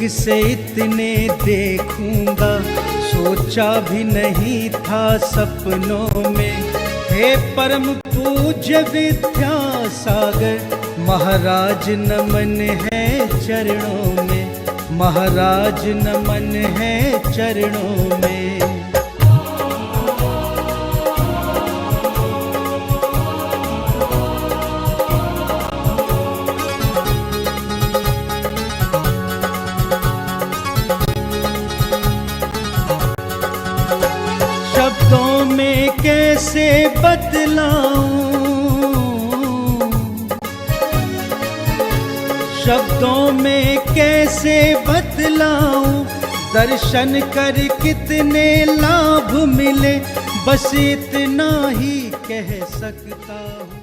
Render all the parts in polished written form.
एक से इतने देखूंगा, सोचा भी नहीं था सपनों में। हे परम पूज्य विद्यासागर महाराज नमन है चरणों में, महाराज नमन है चरणों में। शब्दों में कैसे बतलाऊं, शब्दों में कैसे बतलाऊं, दर्शन कर कितने लाभ मिले, बस इतना ही कह सकता हूँ।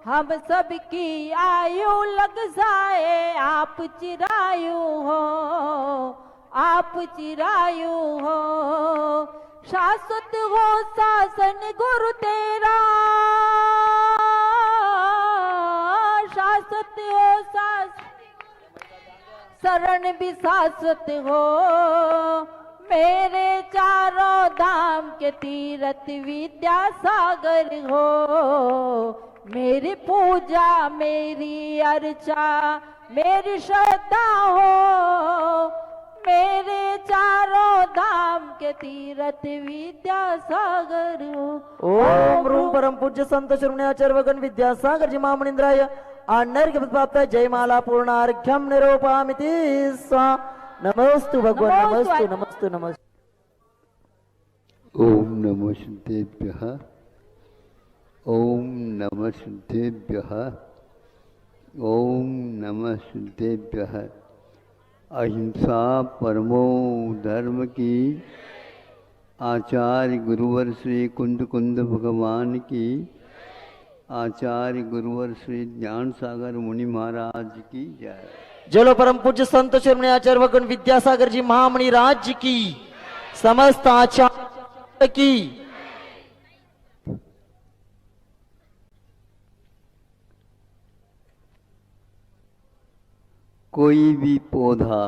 हम सबकी आयु लग जाए, आप चिरायु हो, आप चिरायु हो। शाश्वत हो शासन गुरु तेरा, शाश्वत हो शरण भी शाश्वत हो। मेरे चारों धाम के तीर्थ विद्यासागर हो। मेरी पूजा मेरी अर्चा मेरी श्रद्धा हो। मेरे चारों धाम के तीर्थ विद्यासागर हो। ओम रूम परम पूज्य संत शिरोमणि भगवान विद्यासागर जी महामुनींद्राय आनर्घ्य प्राप्त जय माला पूर्णार्घ्यम निरूपयामि स्वा। नमोस्तु भगवान नमस्तु नमस्तु नमस्तु। ओम नमो सिद्धेभ्यः, ओम नमः सिद्धेभ्यः, ओम नमः सिद्धेभ्यः। अहिंसा परमो धर्म की आचार्य गुरुवर श्री कुंद कुंद भगवान की, आचार्य गुरुवर श्री ज्ञान सागर मुनि महाराज की जय। जलो परम पूज्य संत शिरोमणि आचार्य भगवान विद्यासागर जी महामुनि राज की, समस्त आचार्य की। कोई भी पौधा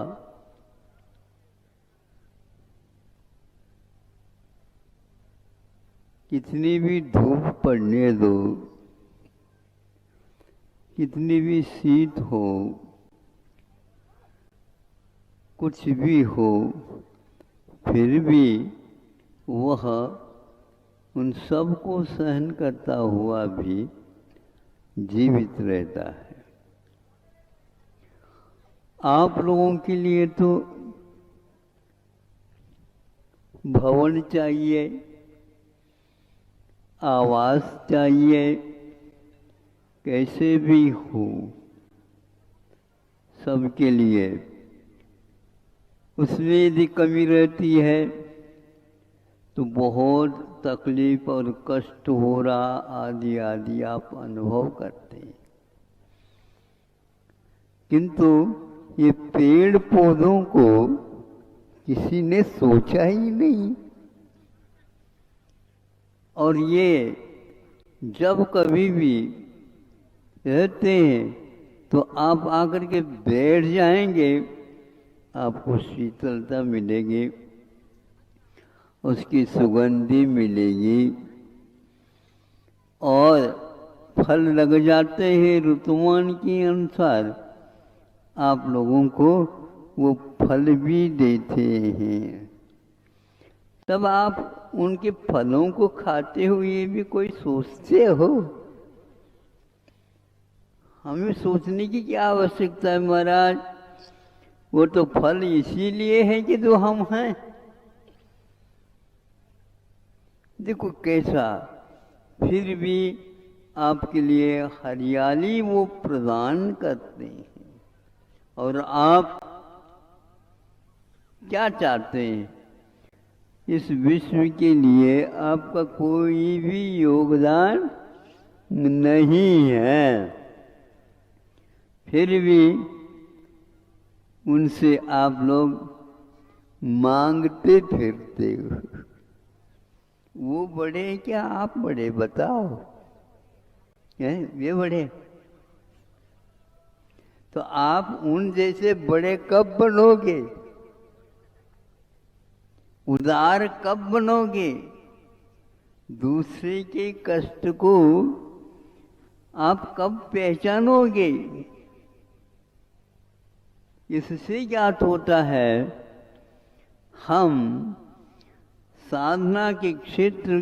कितनी भी धूप पड़ने दो, कितनी भी शीत हो, कुछ भी हो, फिर भी वह उन सब को सहन करता हुआ भी जीवित रहता है। आप लोगों के लिए तो भवन चाहिए, आवास चाहिए, कैसे भी हो सबके लिए। उसमें यदि कमी रहती है तो बहुत तकलीफ और कष्ट हो रहा आदि आदि आप अनुभव करते हैं। किंतु ये पेड़ पौधों को किसी ने सोचा ही नहीं। और ये जब कभी भी रहते हैं तो आप आकर के बैठ जाएंगे, आपको शीतलता मिलेगी, उसकी सुगंधी मिलेगी। और फल लग जाते हैं ऋतुमान के अनुसार, आप लोगों को वो फल भी देते हैं। तब आप उनके फलों को खाते हुए भी कोई सोचते हो? हमें सोचने की क्या आवश्यकता है महाराज? वो तो फल इसीलिए है कि जो हम हैं। देखो कैसा, फिर भी आपके लिए हरियाली वो प्रदान करते हैं। और आप क्या चाहते हैं? इस विश्व के लिए आपका कोई भी योगदान नहीं है, फिर भी उनसे आप लोग मांगते फिरते हो। वो बड़े क्या आप बड़े? बताओ, ये बड़े? तो आप उन जैसे बड़े कब बनोगे? उदार कब बनोगे? दूसरे के कष्ट को आप कब पहचानोगे? इससे ज्ञात होता है हम साधना के क्षेत्र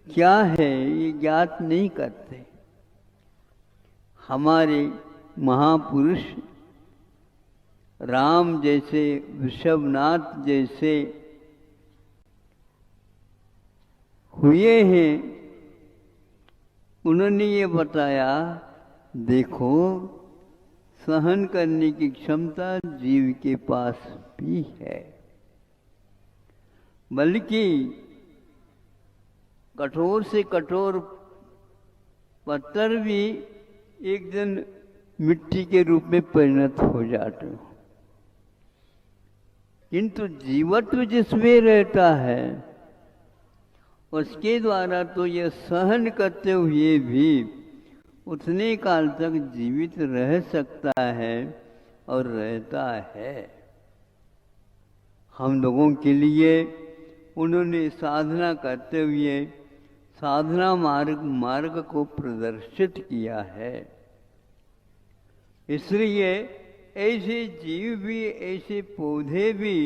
क्या है ये ज्ञात नहीं करते। हमारे महापुरुष राम जैसे, वृषभनाथ जैसे हुए हैं, उन्होंने ये बताया, देखो सहन करने की क्षमता जीव के पास भी है, बल्कि कठोर से कठोर पत्थर भी एक दिन मिट्टी के रूप में परिणत हो जाते हो, किंतु जीवत्व जिसमें रहता है उसके द्वारा तो यह सहन करते हुए भी उतने काल तक जीवित रह सकता है और रहता है। हम लोगों के लिए उन्होंने साधना करते हुए साधना मार्ग को प्रदर्शित किया है। इसलिए ऐसे जीव भी, ऐसे पौधे भी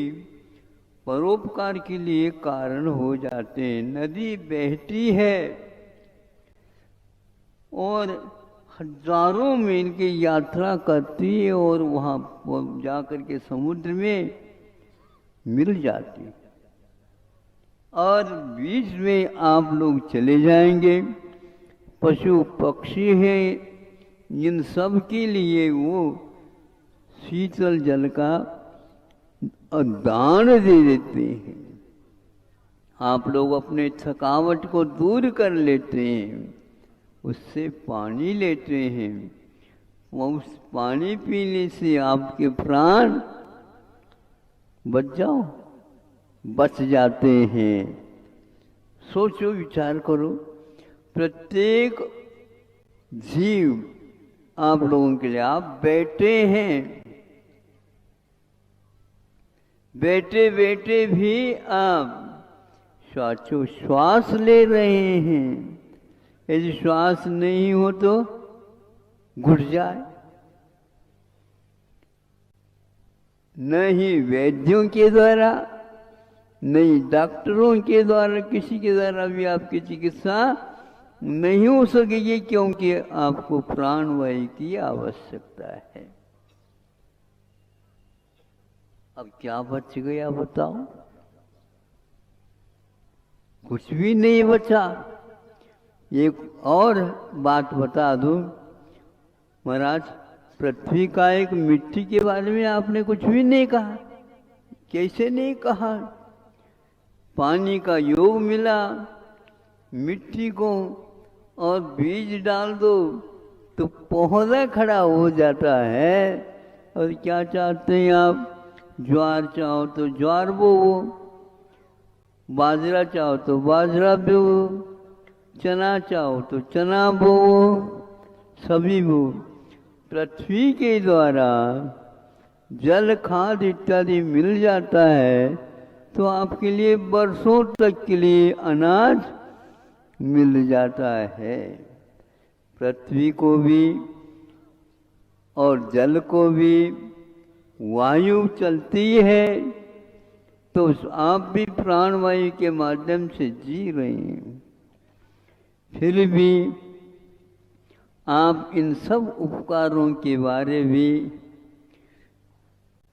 परोपकार के लिए कारण हो जाते हैं। नदी बहती है और हजारों मील की यात्रा करती है और वहाँ जाकर के समुद्र में मिल जाती, और बीच में आप लोग चले जाएंगे। पशु पक्षी हैं, इन सब के लिए वो शीतल जल का दान दे देते हैं। आप लोग अपने थकावट को दूर कर लेते हैं, उससे पानी लेते हैं, उस पानी पीने से आपके प्राण बच जाते हैं। सोचो, विचार करो, प्रत्येक जीव आप लोगों के लिए, आप बैठे हैं, बैठे बैठे भी आप श्वास ले रहे हैं। यदि श्वास नहीं हो तो घुट जाए। न ही वैद्यों के द्वारा, न ही डॉक्टरों के द्वारा, किसी के द्वारा भी आपकी चिकित्सा नहीं हो सकेगी, क्योंकि आपको प्राणवायु की आवश्यकता है। अब क्या बच गया बताओ? कुछ भी नहीं बचा। एक और बात बता दूं महाराज, पृथ्वी का एक मिट्टी के बारे में आपने कुछ भी नहीं कहा। कैसे नहीं कहा? पानी का योग मिला मिट्टी को और बीज डाल दो तो पौधा खड़ा हो जाता है। और क्या चाहते हैं आप? ज्वार चाहो तो ज्वार बोवो, बाजरा चाहो तो बाजरा बोवो, चना चाहो तो चना बोवो, सभी बोवो। पृथ्वी के द्वारा जल खाद इत्यादि मिल जाता है तो आपके लिए बरसों तक के लिए अनाज मिल जाता है। पृथ्वी को भी और जल को भी वायु चलती है, तो आप भी प्राणवायु के माध्यम से जी रहे हैं। फिर भी आप इन सब उपकारों के बारे में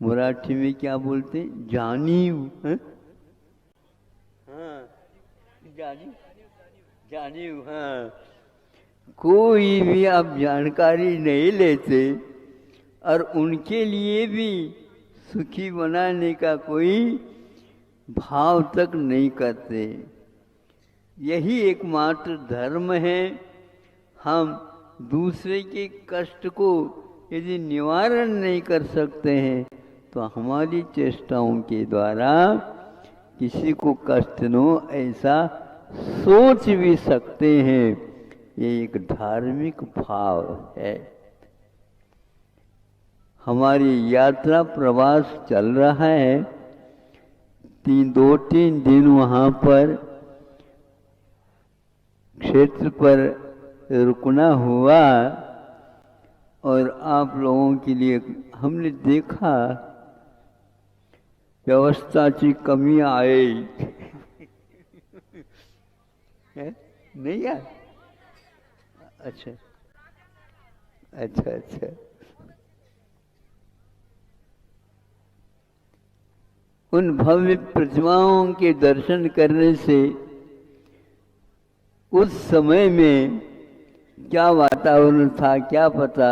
मराठी में क्या बोलते? जानीव। हाँ, जानीव। हाँ, कोई भी आप जानकारी नहीं लेते और उनके लिए भी सुखी बनाने का कोई भाव तक नहीं करते। यही एकमात्र धर्म है। हम दूसरे के कष्ट को यदि निवारण नहीं कर सकते हैं तो हमारी चेष्टाओं के द्वारा किसी को कष्ट न हो ऐसा सोच भी सकते हैं। ये एक धार्मिक भाव है। हमारी यात्रा प्रवास चल रहा है। 2-3 दिन वहाँ पर क्षेत्र पर रुकना हुआ और आप लोगों के लिए हमने देखा व्यवस्थाची कमी आहे नहीं यार। अच्छा अच्छा अच्छा। उन भव्य प्रतिमाओं के दर्शन करने से उस समय में क्या वातावरण था क्या पता।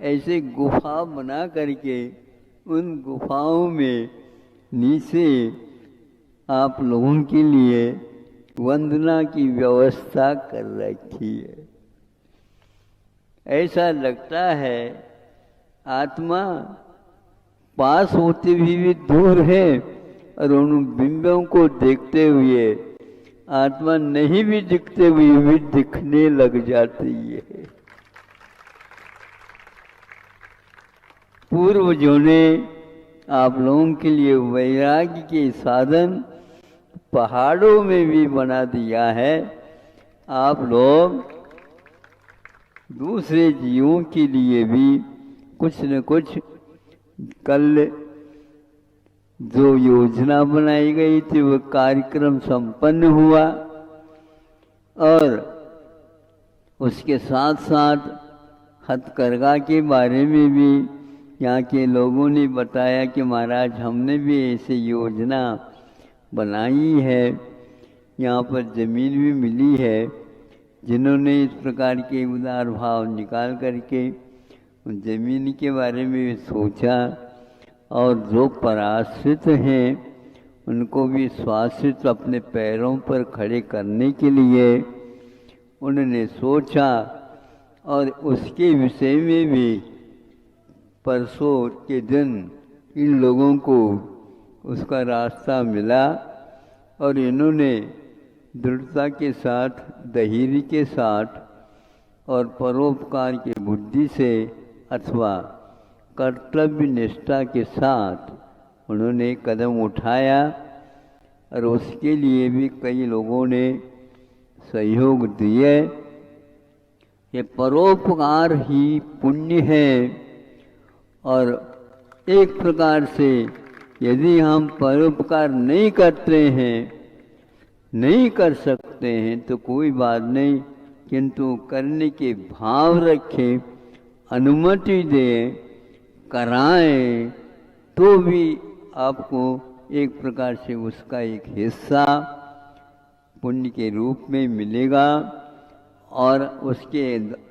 ऐसे गुफा बना करके उन गुफाओं में नीचे आप लोगों के लिए वंदना की व्यवस्था कर रखी है। ऐसा लगता है आत्मा पास होते हुए भी दूर है और उन बिंबों को देखते हुए आत्मा नहीं भी दिखते हुए भी दिखने लग जाती है। पूर्वजों ने आप लोगों के लिए वैराग्य के साधन पहाड़ों में भी बना दिया है। आप लोग दूसरे जीवों के लिए भी कुछ न कुछ कल जो योजना बनाई गई थी वह कार्यक्रम संपन्न हुआ और उसके साथ साथ हथकरघा के बारे में भी यहाँ के लोगों ने बताया कि महाराज हमने भी ऐसी योजना बनाई है। यहाँ पर जमीन भी मिली है। जिन्होंने इस प्रकार के उदार भाव निकाल करके उन जमीन के बारे में सोचा और जो पराश्रित हैं उनको भी स्वाश्रित अपने पैरों पर खड़े करने के लिए उन्होंने सोचा और उसके विषय में भी परसों के दिन इन लोगों को उसका रास्ता मिला और इन्होंने दृढ़ता के साथ, धैर्य के साथ और परोपकार की बुद्धि से अथवा कर्तव्य निष्ठा के साथ उन्होंने कदम उठाया और उसके लिए भी कई लोगों ने सहयोग दिए। ये परोपकार ही पुण्य है और एक प्रकार से यदि हम परोपकार नहीं करते हैं, नहीं कर सकते हैं तो कोई बात नहीं, किंतु करने के भाव रखें, अनुमति दें, कराएं तो भी आपको एक प्रकार से उसका एक हिस्सा पुण्य के रूप में मिलेगा और उसके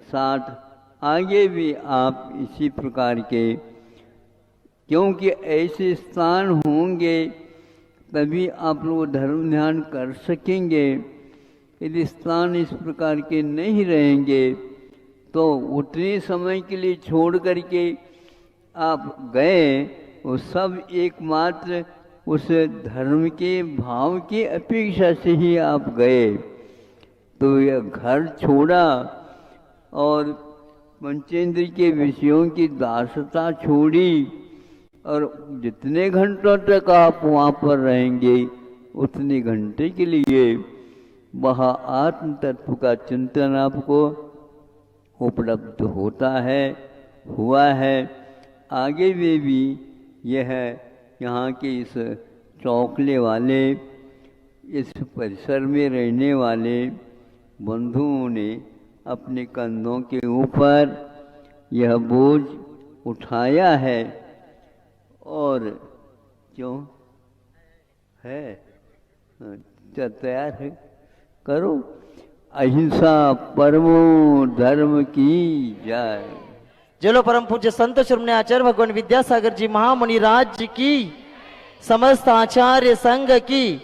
साथ आगे भी आप इसी प्रकार के, क्योंकि ऐसे स्थान होंगे तभी आप लोग धर्म ध्यान कर सकेंगे। यदि स्थान इस प्रकार के नहीं रहेंगे तो उतने समय के लिए छोड़ करके आप गए, वो सब एकमात्र उस धर्म के भाव की अपेक्षा से ही आप गए। तो यह घर छोड़ा और पंचेंद्र के विषयों की दासता छोड़ी और जितने घंटों तक आप वहाँ पर रहेंगे उतने घंटे के लिए वहाँ आत्म तत्व का चिंतन आपको उपलब्ध होता है, हुआ है। आगे में भी यह यहाँ के इस चौकले वाले, इस परिसर में रहने वाले बंधुओं ने अपने कंधों के ऊपर यह बोझ उठाया है। और क्यों है तैयार है, करो। अहिंसा परमो धर्म की जय। जलो परम पूज्य संत श्रमणे आचार्य भगवान विद्यासागर जी महामुनि राज्य की, समस्त आचार्य संघ की,